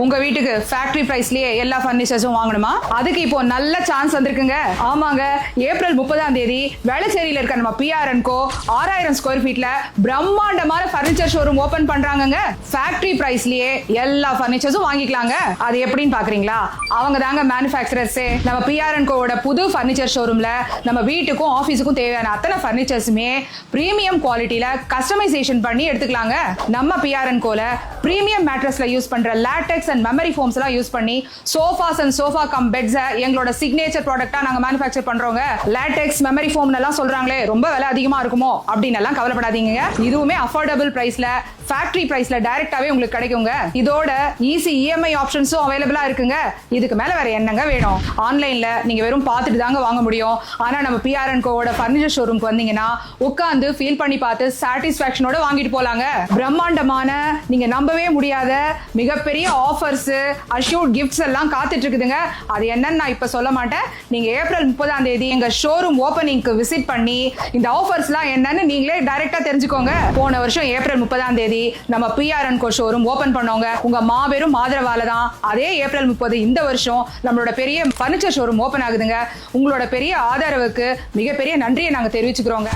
உங்க வீட்டுக்கு ஃபேக்டரி பிரைஸ்லயே எல்லா பர்னிச்சர்ஸும் வாங்கணுமா? அதுக்கு இப்போ நல்ல சான்ஸ் வந்திருக்குங்க. ஆமாங்க, ஏப்ரல் 30ஆம் தேதி வேளச்சேரியில இருக்க நம்ம பிஆர்என்கோ 6000 ஸ்கொயர் ஃபீட்ல பிரம்மாண்டமான பர்னிச்சர் ஷோரூம் ஓபன் பண்றாங்கங்க. ஃபேக்டரி பிரைஸ்லயே எல்லா பர்னிச்சர்ஸும் வாங்கிக்கலாங்க. அது எப்படின்னு பாக்குறீங்களா? அவங்க தாங்க மேனுஃபேக்சரர்ஸே. நம்ம பிஆர்என்கோவோட புது பர்னிச்சர் ஷோரூம்ல நம்ம வீட்டுக்கும் ஆபீஸுக்கும் தேவையான அத்தனை பர்னிச்சர்ஸுமே பிரீமியம் குவாலிட்டியில கஸ்டமைசேஷன் பண்ணி எடுத்துக்கலாங்க. நம்ம பிஆர்என்கோல பிரீமியம் மேட்ரஸ்ல யூஸ் பண்ற லேட்டெக்ஸ் அண்ட் மெமரி ஃபோம்ஸ் எல்லாம் யூஸ் பண்ணி sofas and sofa cum beds எங்களோட சிக்னேச்சர் ப்ராடக்ட்டா நாங்க மேனுஃபேக்சர் பண்றோங்க. லேட்டெக்ஸ் மெமரி ஃபோம் எல்லாம் சொல்றாங்களே ரொம்ப விலை அதிகமா இருக்குமோ அப்படின்னு எல்லாம் கவலைப்படாதீங்க. இதுவுமே அஃபோர்டபிள் பிரைஸ்ல ஃபேக்டரி பிரைஸ்ல டைரக்டாவே உங்களுக்கு கிடைக்குங்க. இதோட ஈஸி இஎம்ஐ ஆப்ஷன்ஸும் அவைலபிளா இருக்குங்க. இதுக்கு மேல வேற என்னங்க வேணும்? ஆன்லைன்ல நீங்க வெறும் பார்த்துட்டு தாங்க வாங்க முடியும். ஆனா நம்ம பிஆர்என்கோவோட பர்னிச்சர் ஷோரூம்க்கு வந்தீங்கன்னா உட்கார்ந்து ஃபீல் பண்ணி பார்த்து சாட்டிஸ்ஃபேக்ஷனோட வாங்கிட்டு போலாங்க. பிரம்மாண்டமான நீங்க நம்பவே முடியாத மிகப்பெரிய ஆஃபர்ஸ், அஷ்யூர்ட் கிஃப்ட்ஸ் எல்லாம் காத்துட்டு இருக்குதுங்க. அது என்னன்னு நான் இப்ப சொல்ல மாட்டேன். நீங்க ஏப்ரல் 30ஆம் தேதி எங்க ஷோரூம் ஓபனிங்க்கு விசிட் பண்ணி இந்த ஆஃபர்ஸ்லாம் என்னன்னு நீங்களே டைரக்டா தெரிஞ்சுக்கோங்க. போன வருஷம் ஏப்ரல் 30ஆம் தேதி நம்ம பிஆர்என்கோ ஷோரூம் ஓபன் பண்ணோங்க. உங்க மாபெரும் ஆதரவால தான் அதே ஏப்ரல் 30 இந்த வருஷம் நம்மளோட பெரிய பர்னிச்சர் ஷோரூம் ஓபன் ஆகுதுங்க. உங்களோட பெரிய ஆதரவுக்கு மிகப்பெரிய நன்றியை நாங்க தெரிவிச்சுக்கிறோங்க.